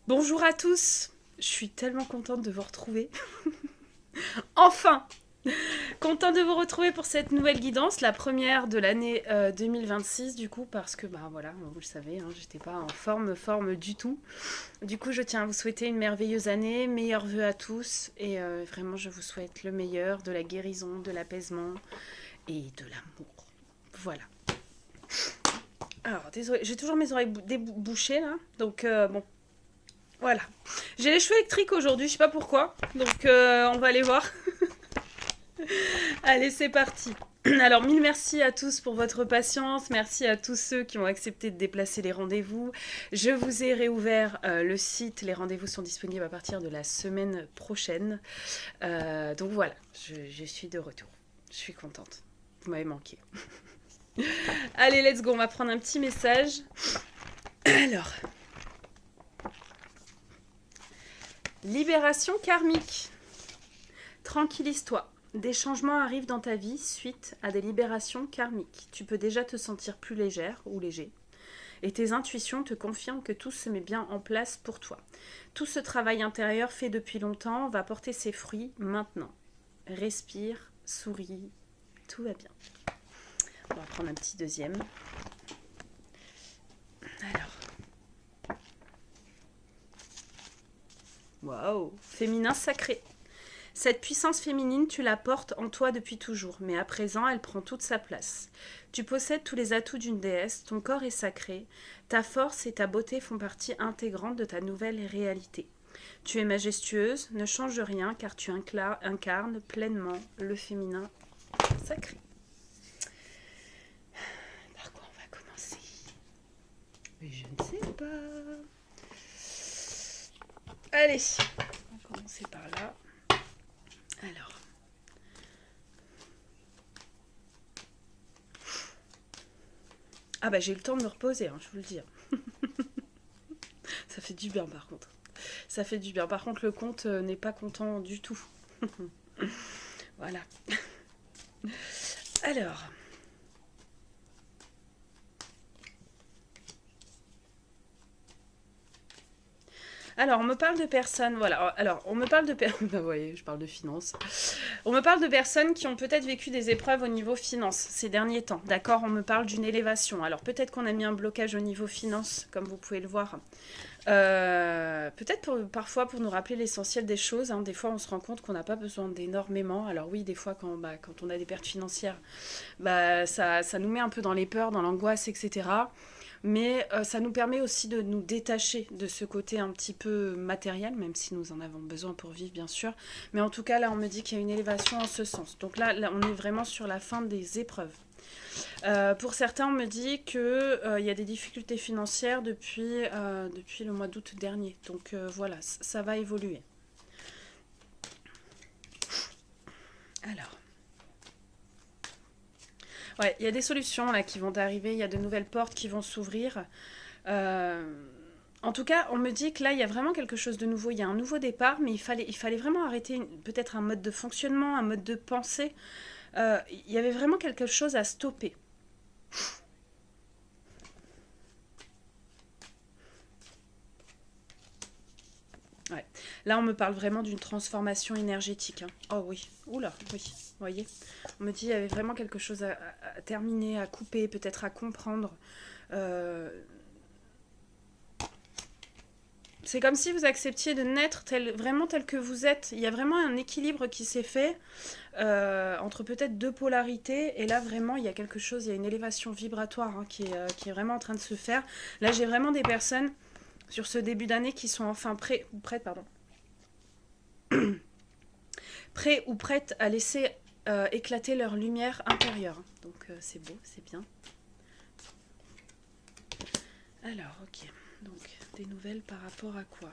Bonjour à tous, je suis tellement contente de vous retrouver. Enfin, contente de vous retrouver pour cette nouvelle guidance, la première de l'année 2026 du coup, parce que bah voilà, vous le savez, hein, j'étais pas en forme du tout. Du coup, je tiens à vous souhaiter une merveilleuse année, meilleurs vœux à tous, et vraiment je vous souhaite le meilleur, de la guérison, de l'apaisement et de l'amour. Voilà. Alors, désolé, j'ai toujours mes oreilles bouchées là, donc bon, voilà. J'ai les cheveux électriques aujourd'hui, je sais pas pourquoi. Donc on va aller voir. Allez, c'est parti. Alors, mille merci à tous pour votre patience. Merci à tous ceux qui ont accepté de déplacer les rendez-vous. Je vous ai réouvert le site. Les rendez-vous sont disponibles à partir de la semaine prochaine. Donc voilà, je suis de retour. Je suis contente. Vous m'avez manqué. Allez, let's go. On va prendre un petit message. Alors, libération karmique. Tranquillise-toi. Des changements arrivent dans ta vie suite à des libérations karmiques. Tu peux déjà te sentir plus légère ou léger. Et tes intuitions te confirment que tout se met bien en place pour toi. Tout ce travail intérieur fait depuis longtemps va porter ses fruits maintenant. Respire, souris, tout va bien. On va prendre un petit deuxième. Alors. Waouh, féminin sacré. Cette puissance féminine, tu la portes en toi depuis toujours, mais à présent, elle prend toute sa place. Tu possèdes tous les atouts d'une déesse, ton corps est sacré, ta force et ta beauté font partie intégrante de ta nouvelle réalité. Tu es majestueuse, ne change rien car tu incarnes pleinement le féminin sacré. Par quoi on va commencer? Mais je ne sais pas. Allez, on va commencer par là. Alors. Ah bah j'ai eu le temps de me reposer, hein, je vous le dis. Ça fait du bien par contre. Ça fait du bien. Par contre le compte n'est pas content du tout. Voilà. Alors. Alors, on me parle de personnes, voilà. Alors, on me parle de personnes, bah, vous voyez, je parle de finances. On me parle de personnes qui ont peut-être vécu des épreuves au niveau finance ces derniers temps. D'accord, on me parle d'une élévation. Alors, peut-être qu'on a mis un blocage au niveau finance, comme vous pouvez le voir. Peut-être parfois pour nous rappeler l'essentiel des choses. Hein. Des fois, on se rend compte qu'on n'a pas besoin d'énormément. Alors oui, des fois, quand on a des pertes financières, ça nous met un peu dans les peurs, dans l'angoisse, etc. Mais ça nous permet aussi de nous détacher de ce côté un petit peu matériel, même si nous en avons besoin pour vivre, bien sûr. Mais en tout cas, là, on me dit qu'il y a une élévation en ce sens. Donc là, on est vraiment sur la fin des épreuves. Pour certains, on me dit qu'il y a des difficultés financières depuis le mois d'août dernier. Donc voilà, ça va évoluer. Alors. Ouais, il y a des solutions là qui vont arriver, il y a de nouvelles portes qui vont s'ouvrir. En tout cas, on me dit que là, il y a vraiment quelque chose de nouveau. Il y a un nouveau départ, mais il fallait vraiment arrêter peut-être un mode de fonctionnement, un mode de pensée. Il y avait vraiment quelque chose à stopper. Ouais. Là, on me parle vraiment d'une transformation énergétique. Hein. Oh oui. Oula, oui. Vous voyez, on me dit qu'il y avait vraiment quelque chose à terminer, à couper, peut-être à comprendre. Euh, c'est comme si vous acceptiez de naître vraiment tel que vous êtes. Il y a vraiment un équilibre qui s'est fait entre peut-être deux polarités. Et là, vraiment, il y a quelque chose, il y a une élévation vibratoire hein, qui est vraiment en train de se faire. Là, j'ai vraiment des personnes sur ce début d'année qui sont enfin prêtes, prêts ou prêtes à laisser éclater leur lumière intérieure. Donc, c'est beau, c'est bien. Alors, ok. Donc, des nouvelles par rapport à quoi?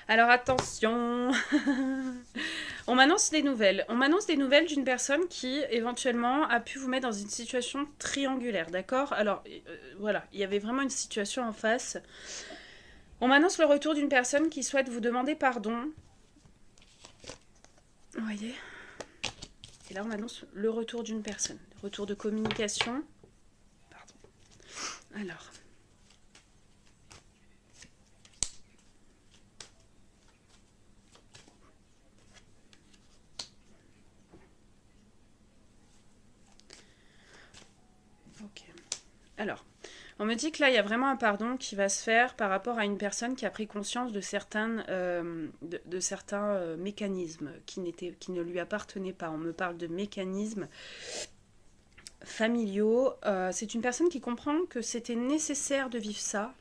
Alors attention, on m'annonce des nouvelles. On m'annonce des nouvelles d'une personne qui éventuellement a pu vous mettre dans une situation triangulaire, d'accord? Alors voilà, il y avait vraiment une situation en face. On m'annonce le retour d'une personne qui souhaite vous demander pardon. Vous voyez? Et là, on annonce le retour d'une personne. Retour de communication. Pardon. Alors. Ok. Alors. On me dit que là, il y a vraiment un pardon qui va se faire par rapport à une personne qui a pris conscience de certains mécanismes qui ne lui appartenaient pas. On me parle de mécanismes familiaux. C'est une personne qui comprend que c'était nécessaire de vivre ça.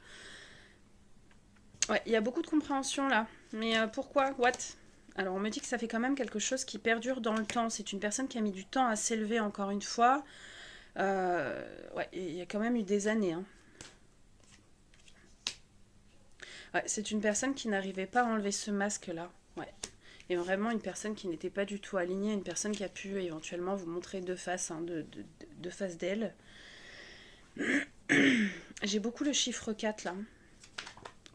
Ouais, il y a beaucoup de compréhension là. Mais pourquoi? What? Alors on me dit que ça fait quand même quelque chose qui perdure dans le temps. C'est une personne qui a mis du temps à s'élever encore une fois. Ouais, il y a quand même eu des années. Hein. Ouais, c'est une personne qui n'arrivait pas à enlever ce masque-là. Ouais. Et vraiment une personne qui n'était pas du tout alignée, une personne qui a pu éventuellement vous montrer deux faces, hein, deux faces d'elle. J'ai beaucoup le chiffre 4 là.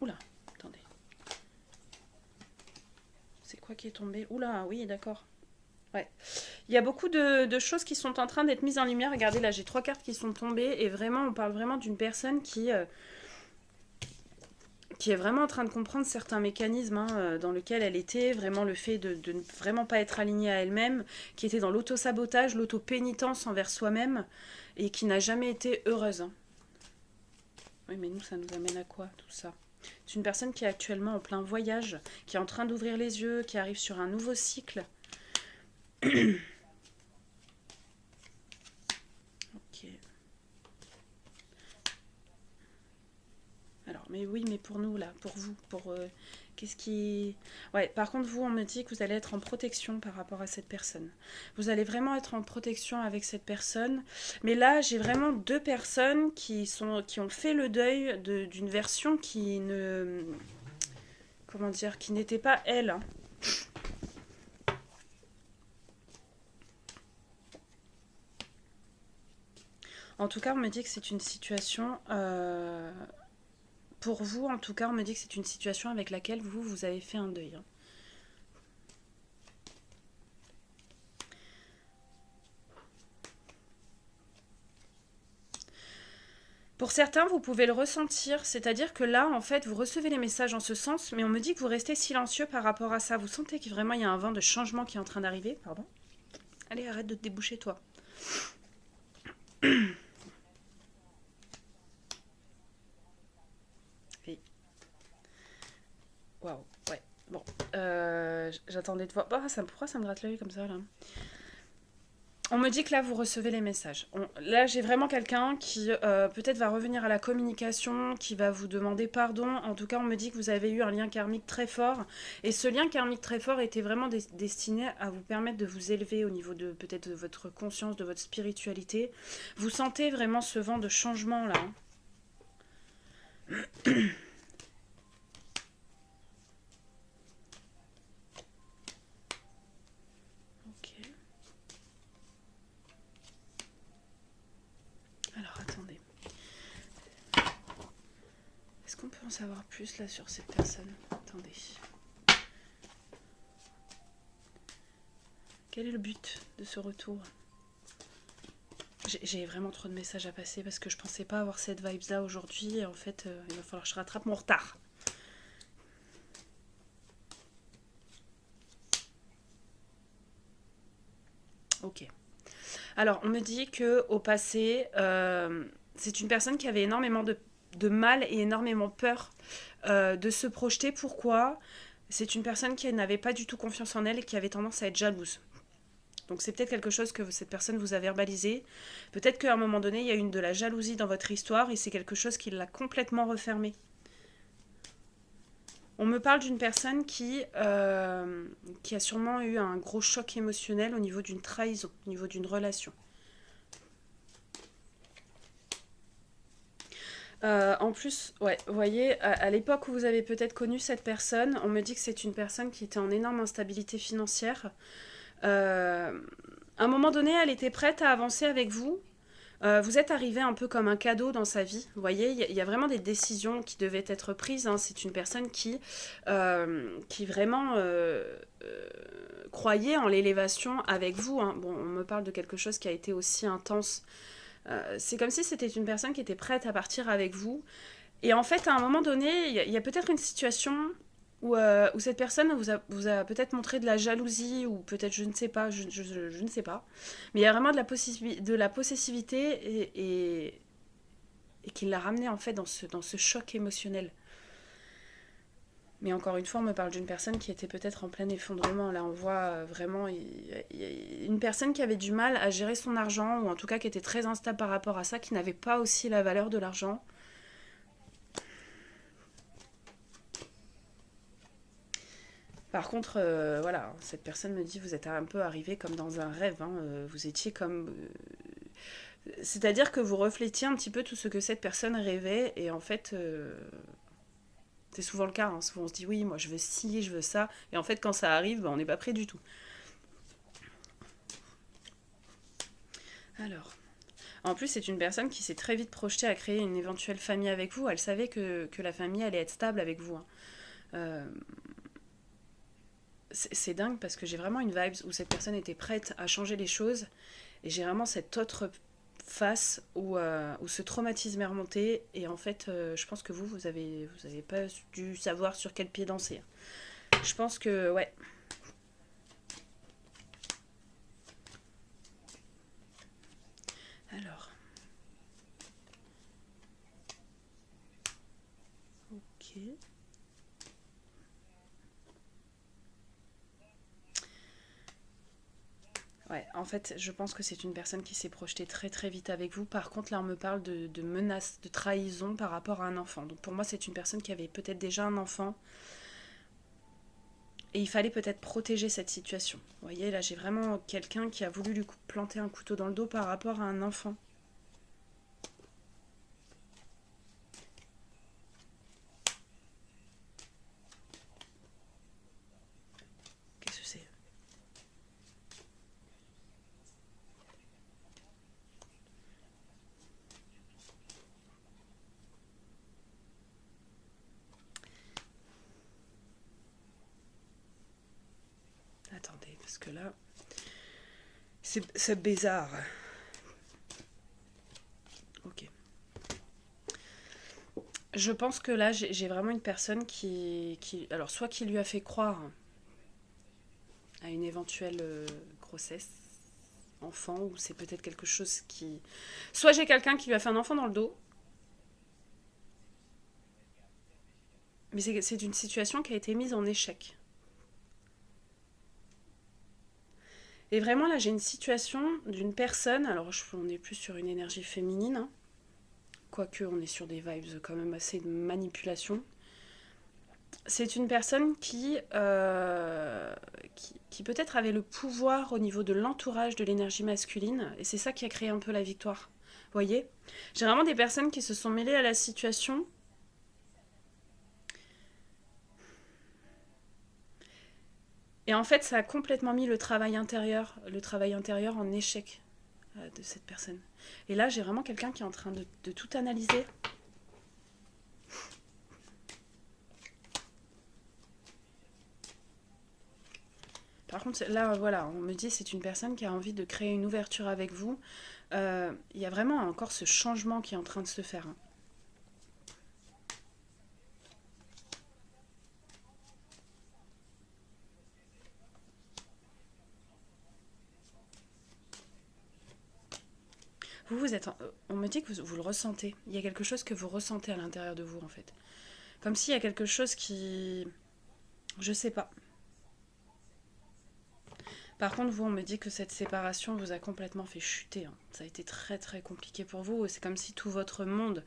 Oula, attendez. C'est quoi qui est tombé? Oula, oui, d'accord. Ouais. Il y a beaucoup de choses qui sont en train d'être mises en lumière. Regardez, là, j'ai 3 cartes qui sont tombées. Et vraiment, on parle vraiment d'une personne qui est vraiment en train de comprendre certains mécanismes hein, dans lesquels elle était, vraiment le fait de ne vraiment pas être alignée à elle-même, qui était dans l'auto-sabotage, l'auto-pénitence envers soi-même, et qui n'a jamais été heureuse. Hein. Oui, mais nous, ça nous amène à quoi, tout ça? C'est une personne qui est actuellement en plein voyage, qui est en train d'ouvrir les yeux, qui arrive sur un nouveau cycle. Ok. Alors, mais oui, mais pour nous, là, pour vous, qu'est-ce qui... Ouais, par contre, vous, on me dit que vous allez être en protection par rapport à cette personne. Vous allez vraiment être en protection avec cette personne. Mais là, j'ai vraiment deux personnes qui ont fait le deuil d'une version qui ne... Comment dire? Qui n'était pas elle. Hein. En tout cas, on me dit que c'est une situation... Pour vous, en tout cas, on me dit que c'est une situation avec laquelle vous avez fait un deuil. Hein. Pour certains, vous pouvez le ressentir, c'est-à-dire que là, en fait, vous recevez les messages en ce sens, mais on me dit que vous restez silencieux par rapport à ça. Vous sentez que vraiment il y a un vent de changement qui est en train d'arriver. Pardon. Allez, arrête de te déboucher, toi. Oui. Waouh, ouais. Bon, j'attendais de voir. Oh, pourquoi ça me gratte l'œil comme ça, là? On me dit que là, vous recevez les messages. Là, j'ai vraiment quelqu'un qui peut-être va revenir à la communication, qui va vous demander pardon. En tout cas, on me dit que vous avez eu un lien karmique très fort. Et ce lien karmique très fort était vraiment destiné à vous permettre de vous élever au niveau de peut-être de votre conscience, de votre spiritualité. Vous sentez vraiment ce vent de changement là. Ok. Alors, attendez. Est-ce qu'on peut en savoir plus là sur cette personne? Attendez. Quel est le but de ce retour? J'ai vraiment trop de messages à passer parce que je pensais pas avoir cette vibes là aujourd'hui et en fait il va falloir que je rattrape mon retard. Ok. Alors on me dit que au passé c'est une personne qui avait énormément de mal et énormément peur de se projeter. Pourquoi? C'est une personne qui n'avait pas du tout confiance en elle et qui avait tendance à être jalouse. Donc c'est peut-être quelque chose que cette personne vous a verbalisé. Peut-être qu'à un moment donné, il y a eu de la jalousie dans votre histoire et c'est quelque chose qui l'a complètement refermé. On me parle d'une personne qui a sûrement eu un gros choc émotionnel au niveau d'une trahison, au niveau d'une relation. En plus, ouais, vous voyez, à l'époque où vous avez peut-être connu cette personne, on me dit que c'est une personne qui était en énorme instabilité financière. À un moment donné, elle était prête à avancer avec vous. Vous êtes arrivé un peu comme un cadeau dans sa vie. Vous voyez, il y a vraiment des décisions qui devaient être prises, hein. C'est une personne qui vraiment croyait en l'élévation avec vous, hein. Bon, on me parle de quelque chose qui a été aussi intense. C'est comme si c'était une personne qui était prête à partir avec vous. Et en fait, à un moment donné, il y a peut-être une situation où cette personne vous a peut-être montré de la jalousie, ou peut-être, je ne sais pas, je ne sais pas. Mais il y a vraiment de la possessivité et qui l'a ramené en fait dans ce choc émotionnel. Mais encore une fois, on me parle d'une personne qui était peut-être en plein effondrement. Là, on voit vraiment y a une personne qui avait du mal à gérer son argent, ou en tout cas qui était très instable par rapport à ça, qui n'avait pas aussi la valeur de l'argent. Par contre, voilà, cette personne me dit, vous êtes un peu arrivé comme dans un rêve, hein, vous étiez comme... c'est-à-dire que vous reflétiez un petit peu tout ce que cette personne rêvait, et en fait, c'est souvent le cas, hein. Souvent on se dit, oui, moi je veux ci, je veux ça, et en fait quand ça arrive, on n'est pas prêt du tout. Alors, en plus c'est une personne qui s'est très vite projetée à créer une éventuelle famille avec vous, elle savait que la famille allait être stable avec vous, hein. Euh, c'est dingue parce que j'ai vraiment une vibe où cette personne était prête à changer les choses. Et j'ai vraiment cette autre face où ce traumatisme est remonté. Et en fait, je pense que vous avez pas dû savoir sur quel pied danser. Je pense que, ouais. Alors, ok. Ouais, en fait, je pense que c'est une personne qui s'est projetée très très vite avec vous. Par contre, là, on me parle de menaces, de trahison par rapport à un enfant. Donc pour moi, c'est une personne qui avait peut-être déjà un enfant. Et il fallait peut-être protéger cette situation. Vous voyez, là, j'ai vraiment quelqu'un qui a voulu lui planter un couteau dans le dos par rapport à un enfant. Qu'est-ce que c'est? Attendez, parce que là, c'est bizarre. Ok. Je pense que là, j'ai vraiment une personne alors, soit qui lui a fait croire à une éventuelle grossesse, enfant, ou c'est peut-être quelque chose qui... Soit j'ai quelqu'un qui lui a fait un enfant dans le dos, mais c'est une situation qui a été mise en échec. Et vraiment, là, j'ai une situation d'une personne, alors on est plus sur une énergie féminine, hein, quoique on est sur des vibes quand même assez de manipulation. C'est une personne qui peut-être avait le pouvoir au niveau de l'entourage de l'énergie masculine, et c'est ça qui a créé un peu la victoire. Vous voyez, j'ai vraiment des personnes qui se sont mêlées à la situation, et en fait, ça a complètement mis le travail intérieur en échec de cette personne. Et là, j'ai vraiment quelqu'un qui est en train de tout analyser. Par contre, là, voilà, on me dit c'est une personne qui a envie de créer une ouverture avec vous. Il y a vraiment encore ce changement qui est en train de se faire, hein. Vous êtes. On me dit que vous le ressentez. Il y a quelque chose que vous ressentez à l'intérieur de vous, en fait. Comme s'il y a quelque chose qui. Je sais pas. Par contre, vous, on me dit que cette séparation vous a complètement fait chuter, hein. Ça a été très très compliqué pour vous. C'est comme si tout votre monde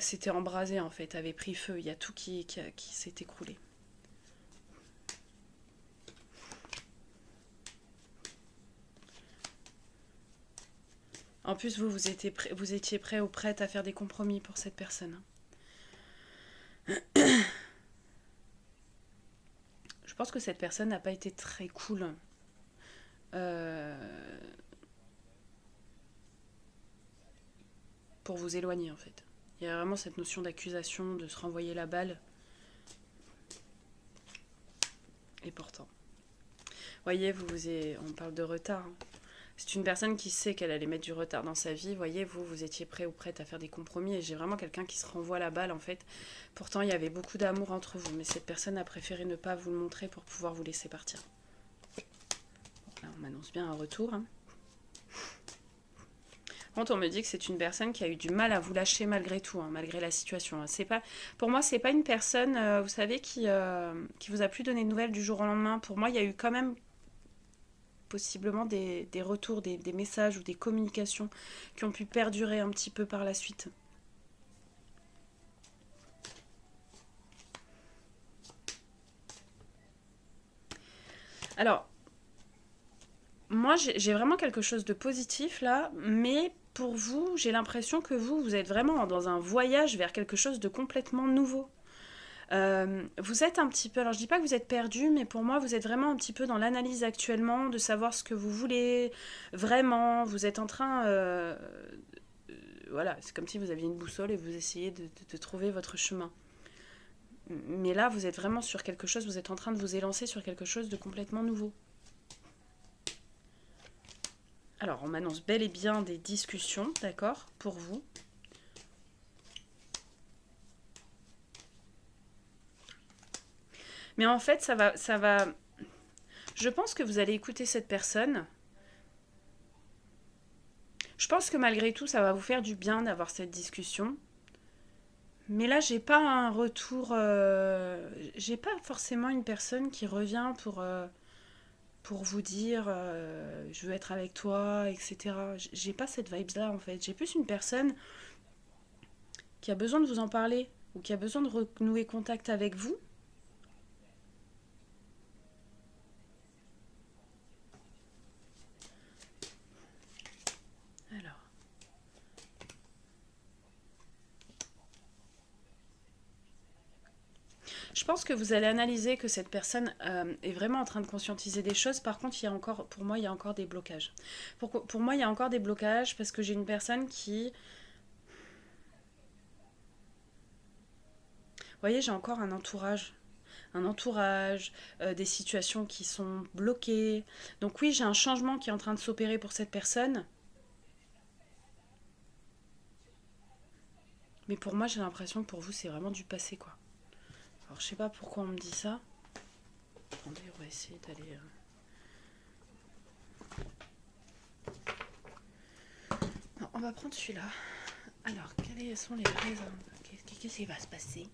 s'était embrasé, en fait, avait pris feu. Il y a tout qui s'est écroulé. En plus, vous étiez prêt ou prête à faire des compromis pour cette personne, hein. Je pense que cette personne n'a pas été très cool. Euh, pour vous éloigner en fait. Il y a vraiment cette notion d'accusation, de se renvoyer la balle. Et pourtant. Voyez, on parle de retard. Hein. C'est une personne qui sait qu'elle allait mettre du retard dans sa vie. Voyez, vous étiez prêt ou prête à faire des compromis. Et j'ai vraiment quelqu'un qui se renvoie la balle en fait. Pourtant, il y avait beaucoup d'amour entre vous. Mais cette personne a préféré ne pas vous le montrer pour pouvoir vous laisser partir. Là, on m'annonce bien un retour. Hein. Quand on me dit que c'est une personne qui a eu du mal à vous lâcher malgré tout, hein, malgré la situation. Hein. C'est pas, pour moi, c'est pas une personne, vous savez, qui vous a plus donné de nouvelles du jour au lendemain. Pour moi, il y a eu quand même possiblement des retours, des messages ou des communications qui ont pu perdurer un petit peu par la suite. Alors, moi, j'ai vraiment quelque chose de positif là, mais pour vous, j'ai l'impression que vous êtes vraiment dans un voyage vers quelque chose de complètement nouveau. Vous êtes un petit peu, alors je dis pas que vous êtes perdu, mais pour moi, vous êtes vraiment un petit peu dans l'analyse actuellement, de savoir ce que vous voulez vraiment. Vous êtes en train, voilà, c'est comme si vous aviez une boussole et vous essayez de trouver votre chemin. Mais là, vous êtes vraiment sur quelque chose, vous êtes en train de vous élancer sur quelque chose de complètement nouveau. Alors, on m'annonce bel et bien des discussions, d'accord, pour vous. Mais en fait, ça va... Je pense que vous allez écouter cette personne. Je pense que malgré tout, ça va vous faire du bien d'avoir cette discussion. Mais là, j'ai pas un retour... j'ai pas forcément une personne qui revient pour vous dire je veux être avec toi, etc. J'ai pas cette vibe-là, en fait. J'ai plus une personne qui a besoin de vous en parler ou qui a besoin de renouer contact avec vous. Alors... Je pense que vous allez analyser que cette personne est vraiment en train de conscientiser des choses. Par contre, pour moi, il y a encore des blocages. Pour moi, il y a encore des blocages parce que j'ai une personne qui... Vous voyez, j'ai encore un entourage. Des situations qui sont bloquées. Donc oui, j'ai un changement qui est en train de s'opérer pour cette personne. Mais pour moi, j'ai l'impression que pour vous, c'est vraiment du passé, quoi. Alors, je sais pas pourquoi on me dit ça. Attendez, on va essayer d'aller... Non, on va prendre celui-là. Alors, quelles sont les raisons? Qu'est-ce qui va se passer?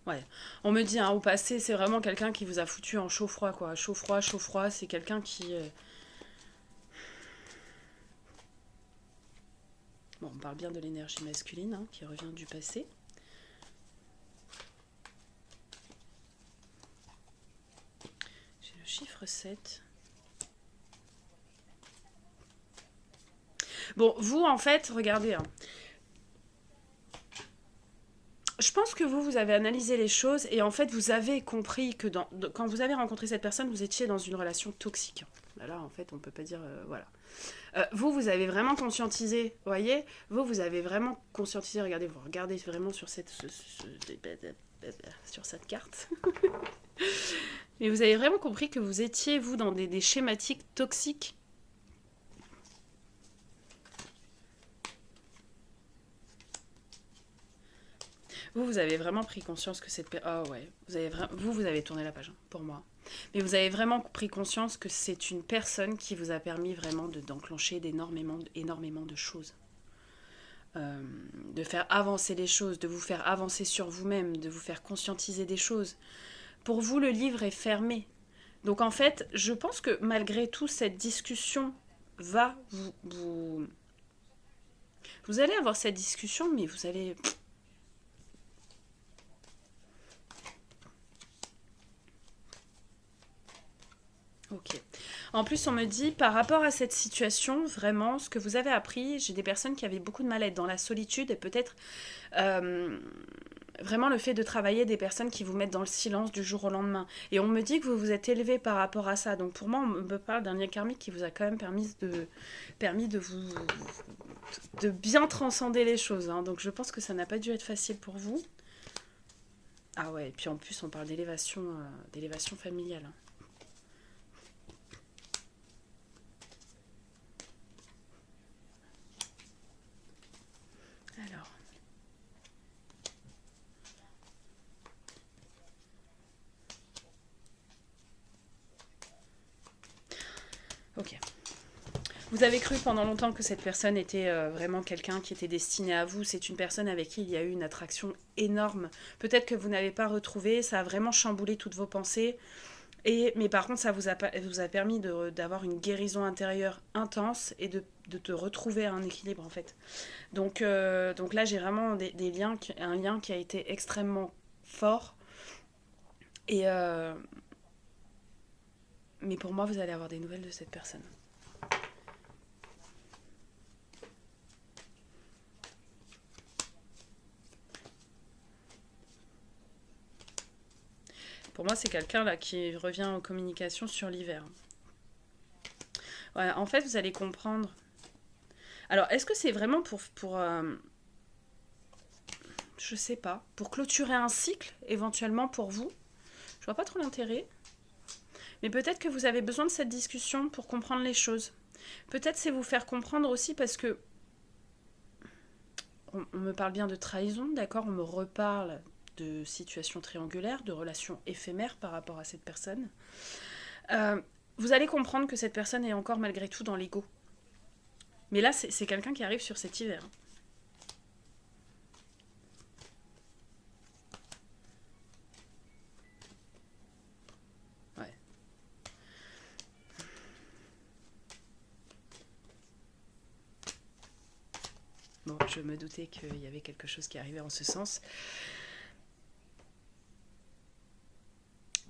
Ouais, on me dit, hein, au passé, c'est vraiment quelqu'un qui vous a foutu en chaud-froid, quoi. Chaud-froid, c'est quelqu'un qui... Bon, on parle bien de l'énergie masculine, hein, qui revient du passé. J'ai le chiffre 7. Bon, vous, en fait, regardez, hein. Je pense que vous avez analysé les choses et en fait, vous avez compris que quand vous avez rencontré cette personne, vous étiez dans une relation toxique. Là, en fait, on peut pas dire... voilà. Vous avez vraiment conscientisé, vous voyez? Vous avez vraiment conscientisé, regardez vraiment sur cette carte. Mais vous avez vraiment compris que vous étiez, vous, dans des schématiques toxiques. Vous avez vraiment pris conscience que cette... Ah ouais, vous avez tourné la page, hein, pour moi. Mais vous avez vraiment pris conscience que c'est une personne qui vous a permis vraiment d'enclencher énormément de choses. De faire avancer les choses, de vous faire avancer sur vous-même, de vous faire conscientiser des choses. Pour vous, le livre est fermé. Donc en fait, je pense que malgré tout, cette discussion va vous allez avoir cette discussion, mais vous allez... Ok. En plus, on me dit, par rapport à cette situation, vraiment, ce que vous avez appris, j'ai des personnes qui avaient beaucoup de mal à être dans la solitude et peut-être euh, vraiment le fait de travailler des personnes qui vous mettent dans le silence du jour au lendemain. Et on me dit que vous vous êtes élevé par rapport à ça. Donc pour moi, on me parle d'un lien karmique qui vous a quand même permis de bien transcender les choses. Hein. Donc je pense que ça n'a pas dû être facile pour vous. Ah ouais, et puis en plus, on parle d'élévation familiale. Hein. Alors, ok. Vous avez cru pendant longtemps que cette personne était vraiment quelqu'un qui était destiné à vous. C'est une personne avec qui il y a eu une attraction énorme. Peut-être que vous n'avez pas retrouvé. Ça a vraiment chamboulé toutes vos pensées. Mais par contre, ça vous a permis d'avoir une guérison intérieure intense et de te retrouver à un équilibre en fait. Donc là, j'ai vraiment des liens, un lien qui a été extrêmement fort. Et mais pour moi, vous allez avoir des nouvelles de cette personne. Pour moi, c'est quelqu'un là qui revient en communication sur l'hiver. Ouais, en fait, vous allez comprendre. Alors, est-ce que c'est vraiment je sais pas, pour clôturer un cycle, éventuellement pour vous? Je vois pas trop l'intérêt. Mais peut-être que vous avez besoin de cette discussion pour comprendre les choses. Peut-être c'est vous faire comprendre aussi parce que on me parle bien de trahison, d'accord? On me reparle de situations triangulaires, de relations éphémères par rapport à cette personne. Euh, vous allez comprendre que cette personne est encore malgré tout dans l'ego. Mais là, c'est quelqu'un qui arrive sur cet hiver. Ouais. Bon, je me doutais qu'il y avait quelque chose qui arrivait en ce sens.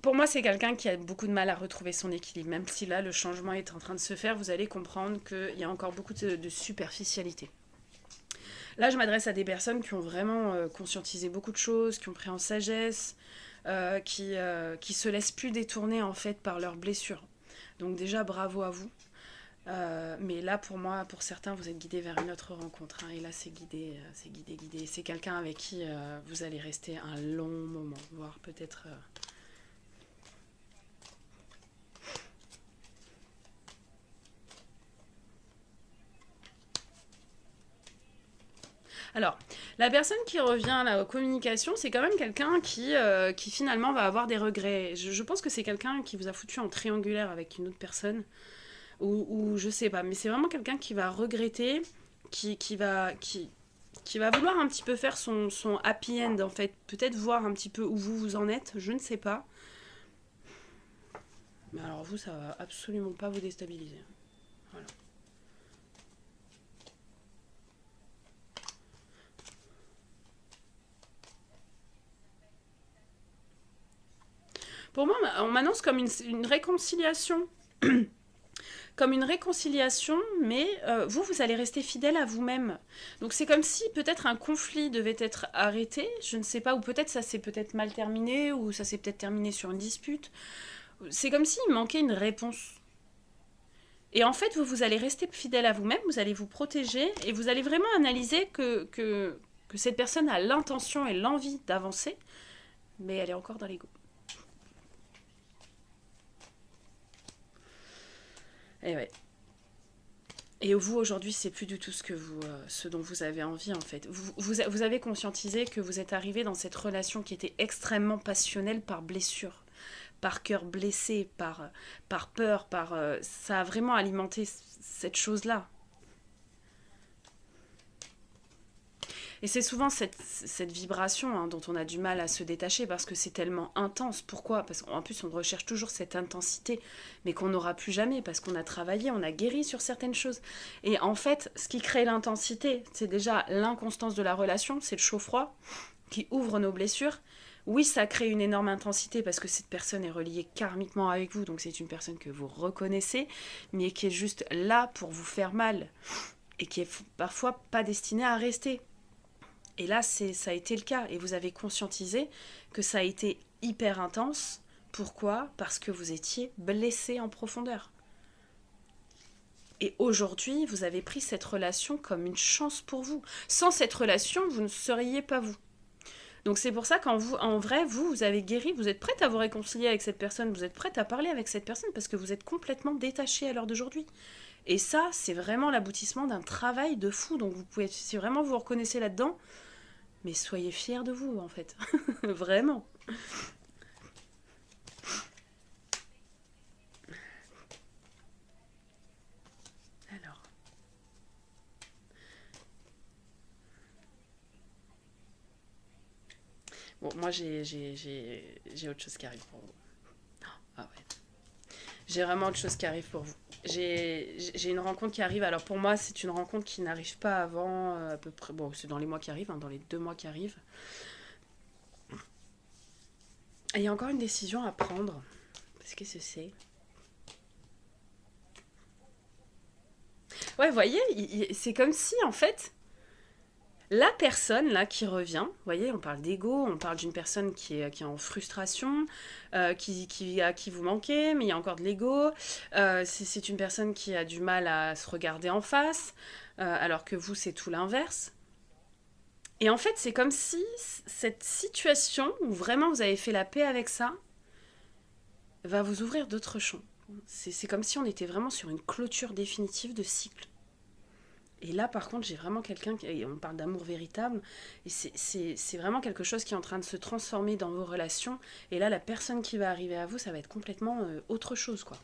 Pour moi, c'est quelqu'un qui a beaucoup de mal à retrouver son équilibre. Même si là, le changement est en train de se faire, vous allez comprendre qu'il y a encore beaucoup de superficialité. Là, je m'adresse à des personnes qui ont vraiment conscientisé beaucoup de choses, qui ont pris en sagesse, qui se laissent plus détourner en fait par leurs blessures. Donc déjà, bravo à vous. Mais là, pour moi, pour certains, vous êtes guidés vers une autre rencontre. Hein, et là, c'est guidé, c'est guidé, guidé. C'est quelqu'un avec qui vous allez rester un long moment, voire peut-être... Alors, la personne qui revient là, aux communications, c'est quand même quelqu'un qui finalement va avoir des regrets. Je pense que c'est quelqu'un qui vous a foutu en triangulaire avec une autre personne, ou je sais pas, mais c'est vraiment quelqu'un qui va regretter, qui va vouloir un petit peu faire son happy end en fait, peut-être voir un petit peu où vous en êtes, je ne sais pas. Mais alors vous, ça va absolument pas vous déstabiliser. Voilà. Pour moi, on m'annonce comme une réconciliation. Comme une réconciliation, mais vous allez rester fidèle à vous-même. Donc c'est comme si peut-être un conflit devait être arrêté, je ne sais pas, ou peut-être ça s'est peut-être mal terminé, ou ça s'est peut-être terminé sur une dispute. C'est comme s'il manquait une réponse. Et en fait, vous allez rester fidèle à vous-même, vous allez vous protéger, et vous allez vraiment analyser que cette personne a l'intention et l'envie d'avancer, mais elle est encore dans l'ego. Et ouais. Et vous, aujourd'hui, c'est plus du tout ce dont vous avez envie, en fait. Vous avez conscientisé que vous êtes arrivé dans cette relation qui était extrêmement passionnelle par blessure, par cœur blessé, par peur, ça a vraiment alimenté cette chose-là. Et c'est souvent cette vibration hein, dont on a du mal à se détacher parce que c'est tellement intense. Pourquoi? Parce qu'en plus, on recherche toujours cette intensité, mais qu'on n'aura plus jamais parce qu'on a travaillé, on a guéri sur certaines choses. Et en fait, ce qui crée l'intensité, c'est déjà l'inconstance de la relation, c'est le chaud-froid qui ouvre nos blessures. Oui, ça crée une énorme intensité parce que cette personne est reliée karmiquement avec vous, donc c'est une personne que vous reconnaissez, mais qui est juste là pour vous faire mal et qui est parfois pas destinée à rester. Et là, ça a été le cas et vous avez conscientisé que ça a été hyper intense. Pourquoi? Parce que vous étiez blessé en profondeur. Et aujourd'hui, vous avez pris cette relation comme une chance pour vous. Sans cette relation, vous ne seriez pas vous. Donc c'est pour ça qu'en vrai, vous avez guéri, vous êtes prête à vous réconcilier avec cette personne, vous êtes prête à parler avec cette personne parce que vous êtes complètement détaché à l'heure d'aujourd'hui. Et ça, c'est vraiment l'aboutissement d'un travail de fou. Donc vous pouvez, si vraiment vous reconnaissez là-dedans, mais soyez fiers de vous en fait. Vraiment. Alors, bon, moi j'ai autre chose qui arrive pour vous. Ah ouais. J'ai vraiment autre chose qui arrive pour vous. J'ai une rencontre qui arrive. Alors pour moi, c'est une rencontre qui n'arrive pas avant à peu près. Bon, c'est dans les mois qui arrivent, hein, dans les 2 mois qui arrivent. Et il y a encore une décision à prendre. Parce que c'est. Ouais, vous voyez, c'est comme si en fait, la personne là qui revient, vous voyez, on parle d'ego, on parle d'une personne qui est en frustration, à qui vous manquez, mais il y a encore de l'ego. C'est une personne qui a du mal à se regarder en face, alors que vous, c'est tout l'inverse. Et en fait, c'est comme si cette situation où vraiment vous avez fait la paix avec ça va vous ouvrir d'autres champs. C'est comme si on était vraiment sur une clôture définitive de cycle. Et là, par contre, j'ai vraiment quelqu'un qui. On parle d'amour véritable. Et c'est vraiment quelque chose qui est en train de se transformer dans vos relations. Et là, la personne qui va arriver à vous, ça va être complètement autre chose, quoi.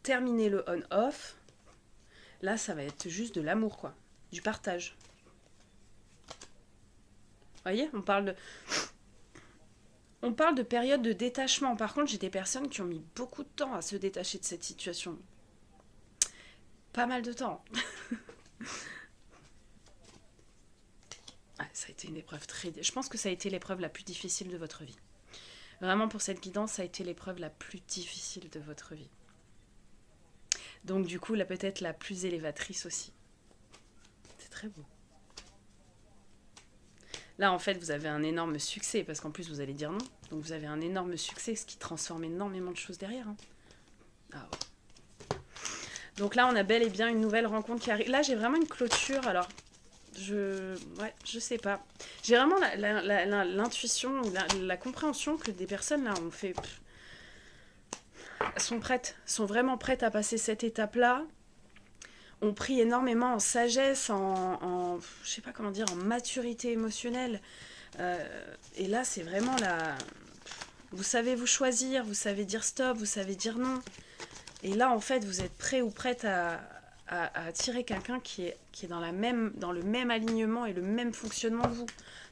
Terminer le on-off. Là, ça va être juste de l'amour, quoi. Du partage. Vous voyez, on parle de période de détachement. Par contre, j'ai des personnes qui ont mis beaucoup de temps à se détacher de cette situation. Pas mal de temps. Ah, ça a été une épreuve très. Je pense que ça a été l'épreuve la plus difficile de votre vie. Vraiment, pour cette guidance, ça a été l'épreuve la plus difficile de votre vie. Donc, du coup, là, peut-être la plus élévatrice aussi. C'est très beau. Là, en fait, vous avez un énorme succès, parce qu'en plus, vous allez dire non. Donc, vous avez un énorme succès, ce qui transforme énormément de choses derrière. Hein. Ah ouais. Donc là, on a bel et bien une nouvelle rencontre qui arrive. Là, j'ai vraiment une clôture. Alors, je sais pas. J'ai vraiment l'intuition, la compréhension que des personnes là ont fait. Sont prêtes, sont vraiment prêtes à passer cette étape-là. Ont pris énormément en sagesse, je sais pas comment dire, en maturité émotionnelle. Et là, c'est vraiment la. Vous savez vous choisir, vous savez dire stop, vous savez dire non. Et là, en fait, vous êtes prêt ou prête à attirer quelqu'un qui est dans le même alignement et le même fonctionnement que vous.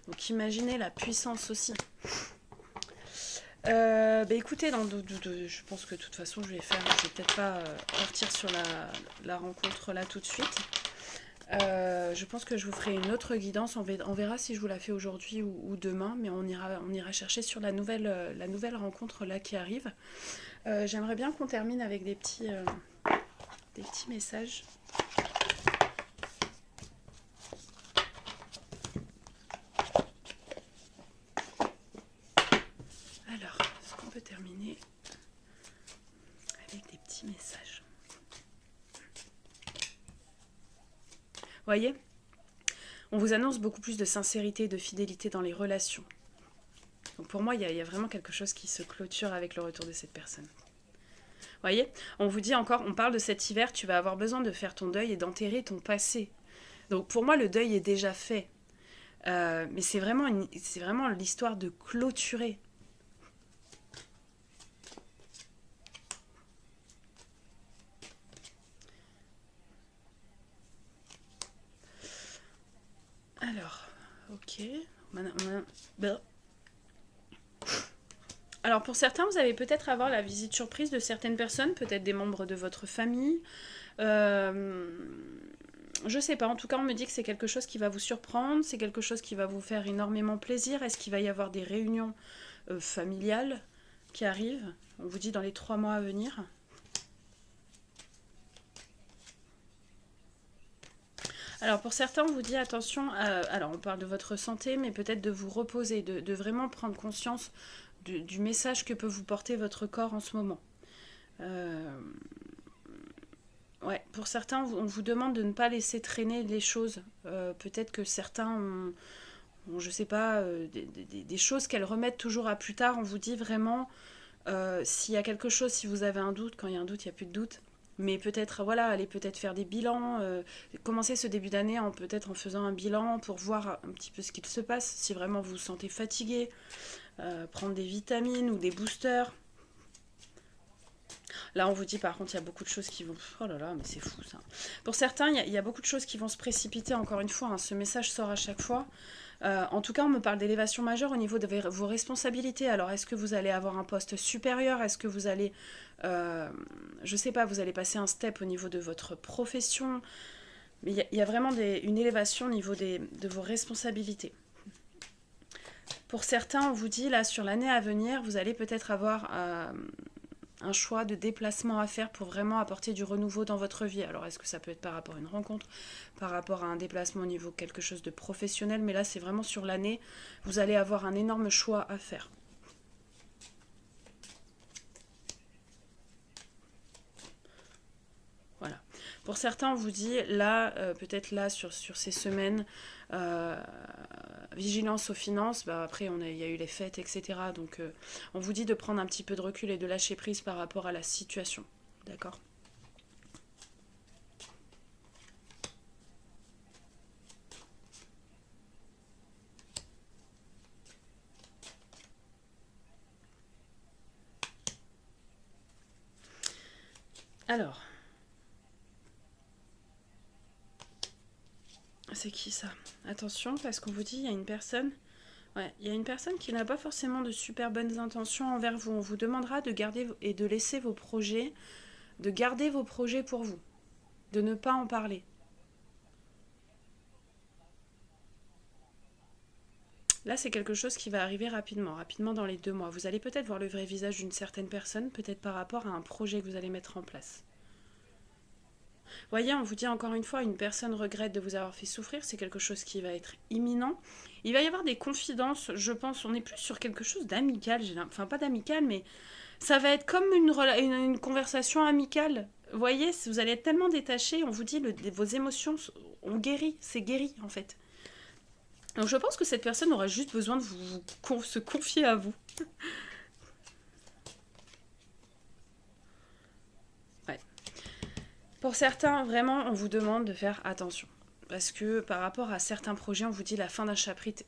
Donc imaginez la puissance aussi. Écoutez, je pense que de toute façon, je vais peut-être pas partir sur la rencontre là tout de suite. Je pense que je vous ferai une autre guidance. On verra si je vous la fais aujourd'hui ou demain, mais on ira chercher sur la nouvelle rencontre là qui arrive. J'aimerais bien qu'on termine avec des petits messages. Alors, est-ce qu'on peut terminer avec des petits messages? Voyez, on vous annonce beaucoup plus de sincérité et de fidélité dans les relations. Donc pour moi, il y a vraiment quelque chose qui se clôture avec le retour de cette personne. Voyez, on vous dit encore, on parle de cet hiver, tu vas avoir besoin de faire ton deuil et d'enterrer ton passé. Donc pour moi, le deuil est déjà fait. Mais c'est vraiment l'histoire de clôturer. Alors, ok. Alors pour certains, vous allez peut-être avoir la visite surprise de certaines personnes, peut-être des membres de votre famille. Je sais pas, en tout cas on me dit que c'est quelque chose qui va vous surprendre, c'est quelque chose qui va vous faire énormément plaisir. Est-ce qu'il va y avoir des réunions familiales qui arrivent? On vous dit dans les 3 mois à venir. Alors pour certains, on vous dit attention, alors on parle de votre santé, mais peut-être de vous reposer, de vraiment prendre conscience du message que peut vous porter votre corps en ce moment. Euh, ouais, pour certains, on vous demande de ne pas laisser traîner les choses. Peut-être que certains ont, je sais pas, des choses qu'elles remettent toujours à plus tard. On vous dit vraiment, s'il y a quelque chose, si vous avez un doute, quand il y a un doute, il n'y a plus de doute. Mais peut-être, voilà, allez peut-être faire des bilans, commencer ce début d'année peut-être en faisant un bilan pour voir un petit peu ce qu'il se passe. Si vraiment vous vous sentez fatigué, prendre des vitamines ou des boosters. Là, on vous dit par contre, il y a beaucoup de choses qui vont... Oh là là, mais c'est fou ça. Pour certains, il y a beaucoup de choses qui vont se précipiter, encore une fois. Hein, ce message sort à chaque fois. En tout cas, on me parle d'élévation majeure au niveau de vos responsabilités. Alors, est-ce que vous allez avoir un poste supérieur? Est-ce que vous allez... je sais pas, vous allez passer un step au niveau de votre profession? Mais il y a vraiment une élévation au niveau de vos responsabilités. Pour certains, on vous dit, là, sur l'année à venir, vous allez peut-être avoir un choix de déplacement à faire pour vraiment apporter du renouveau dans votre vie. Alors, est-ce que ça peut être par rapport à une rencontre, par rapport à un déplacement au niveau de quelque chose de professionnel? Mais là, c'est vraiment sur l'année, vous allez avoir un énorme choix à faire. Voilà. Pour certains, on vous dit, là, peut-être là, sur ces semaines, euh, vigilance aux finances. Bah, après, il y a eu les fêtes, etc. Donc, on vous dit de prendre un petit peu de recul et de lâcher prise par rapport à la situation. D'accord? Alors, c'est qui ça? Attention, parce qu'on vous dit, il y a une personne... Ouais, il y a une personne qui n'a pas forcément de super bonnes intentions envers vous. On vous demandera de garder et de laisser vos projets, de garder vos projets pour vous, de ne pas en parler. Là, c'est quelque chose qui va arriver rapidement, rapidement dans les 2 mois. Vous allez peut-être voir le vrai visage d'une certaine personne, peut-être par rapport à un projet que vous allez mettre en place. Voyez, on vous dit encore une fois, une personne regrette de vous avoir fait souffrir, c'est quelque chose qui va être imminent. Il va y avoir des confidences, je pense, on est plus sur quelque chose d'amical, enfin pas d'amical, mais ça va être comme une conversation amicale. Vous voyez, vous allez être tellement détaché, on vous dit, vos émotions ont guéri, c'est guéri en fait. Donc je pense que cette personne aura juste besoin de se confier à vous. Ouais. Pour certains, vraiment, on vous demande de faire attention. Parce que par rapport à certains projets, on vous dit la fin d'un chapitre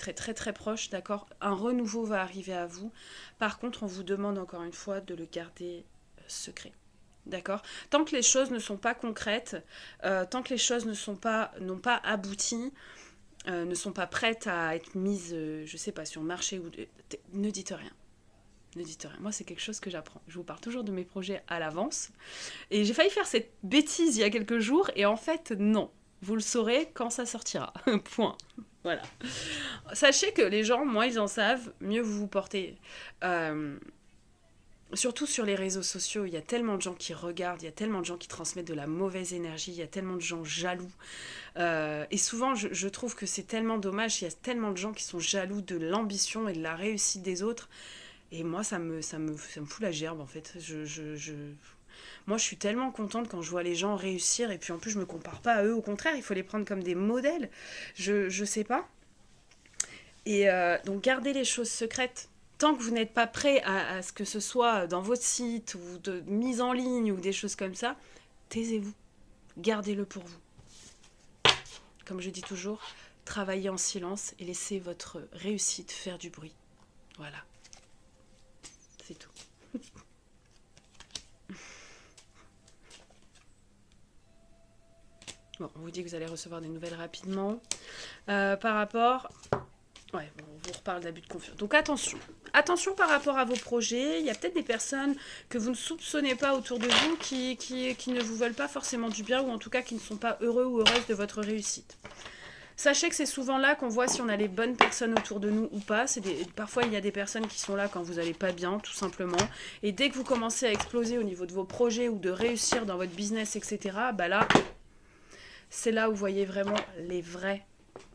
est très très proche, d'accord? Un renouveau va arriver à vous. Par contre, on vous demande encore une fois de le garder secret. D'accord? Tant que les choses ne sont pas concrètes, tant que les choses n'ont pas abouti, ne sont pas prêtes à être mises, je sais pas, sur le marché, ne dites rien. Ne dites rien. Moi, c'est quelque chose que j'apprends. Je vous parle toujours de mes projets à l'avance. Et j'ai failli faire cette bêtise il y a quelques jours, et en fait, non. Vous le saurez quand ça sortira. Point. Voilà. Sachez que les gens, moins ils en savent, mieux vous vous portez. Euh, Surtout sur les réseaux sociaux, il y a tellement de gens qui regardent, il y a tellement de gens qui transmettent de la mauvaise énergie, il y a tellement de gens jaloux. Et souvent, je trouve que c'est tellement dommage, il y a tellement de gens qui sont jaloux de l'ambition et de la réussite des autres. Et moi, ça me fout la gerbe, en fait. Moi, je suis tellement contente quand je vois les gens réussir, et puis en plus, je me compare pas à eux. Au contraire, il faut les prendre comme des modèles. Je sais pas. Et donc, gardez les choses secrètes. Tant que vous n'êtes pas prêt à ce que ce soit dans votre site ou de mise en ligne ou des choses comme ça, taisez-vous. Gardez-le pour vous. Comme je dis toujours, travaillez en silence et laissez votre réussite faire du bruit. Voilà, c'est tout. Bon, on vous dit que vous allez recevoir des nouvelles rapidement. Par rapport Ouais, bon, on vous reparle d'abus de confiance. Donc attention. Attention par rapport à vos projets. Il y a peut-être des personnes que vous ne soupçonnez pas autour de vous qui ne vous veulent pas forcément du bien ou en tout cas qui ne sont pas heureux ou heureuses de votre réussite. Sachez que c'est souvent là qu'on voit si on a les bonnes personnes autour de nous ou pas. Parfois, il y a des personnes qui sont là quand vous n'allez pas bien, tout simplement. Et dès que vous commencez à exploser au niveau de vos projets ou de réussir dans votre business, etc., bah là, c'est là où vous voyez vraiment les vraies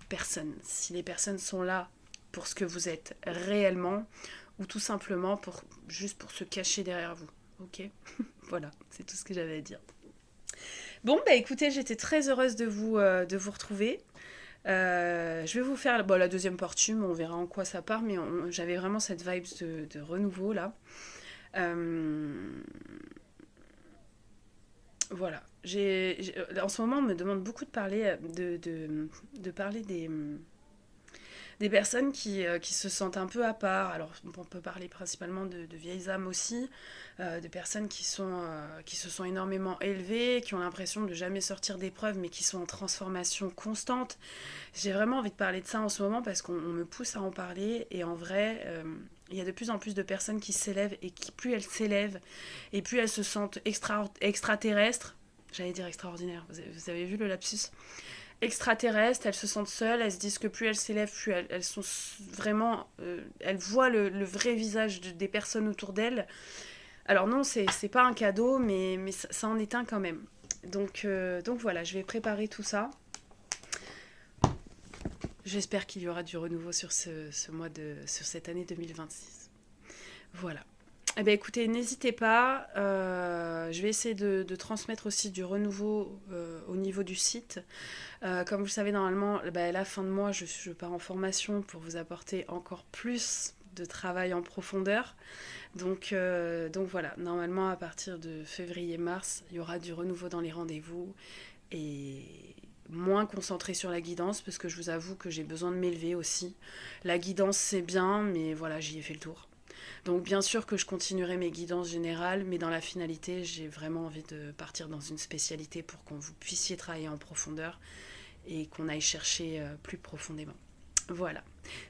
personnes. Si les personnes sont là pour ce que vous êtes réellement ou tout simplement juste pour se cacher derrière vous. Ok. Voilà, c'est tout ce que j'avais à dire. Bon, bah écoutez, j'étais très heureuse de vous retrouver. Je vais vous faire la deuxième partie, mais on verra en quoi ça part, mais j'avais vraiment cette vibe de renouveau là. Euh, voilà. En ce moment, on me demande beaucoup de parler, de parler des personnes qui se sentent un peu à part. Alors, on peut parler principalement de vieilles âmes aussi, de personnes qui se sont énormément élevées, qui ont l'impression de jamais sortir d'épreuves, mais qui sont en transformation constante. J'ai vraiment envie de parler de ça en ce moment parce qu'on me pousse à en parler. Et en vrai, il y a de plus en plus de personnes qui s'élèvent et qui, plus elles s'élèvent, et plus elles se sentent extraterrestres. J'allais dire extraordinaire, vous avez vu le lapsus extraterrestres, elles se sentent seules, elles se disent que plus elles s'élèvent, plus elles sont vraiment... elles voient le vrai visage des personnes autour d'elles. Alors non, c'est pas un cadeau, mais ça en est un quand même. Donc voilà, je vais préparer tout ça. J'espère qu'il y aura du renouveau sur sur cette année 2026. Voilà. Eh bien, écoutez, n'hésitez pas. Je vais essayer de transmettre aussi du renouveau au niveau du site. Comme vous le savez, normalement, à la fin de mois, je pars en formation pour vous apporter encore plus de travail en profondeur. Donc voilà, normalement, à partir de février-mars, il y aura du renouveau dans les rendez-vous et moins concentré sur la guidance parce que je vous avoue que j'ai besoin de m'élever aussi. La guidance, c'est bien, mais voilà, j'y ai fait le tour. Donc bien sûr que je continuerai mes guidances générales, mais dans la finalité, j'ai vraiment envie de partir dans une spécialité pour qu'on vous puissiez travailler en profondeur et qu'on aille chercher plus profondément. Voilà.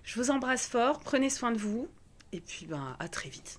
Je vous embrasse fort, prenez soin de vous, et puis à très vite.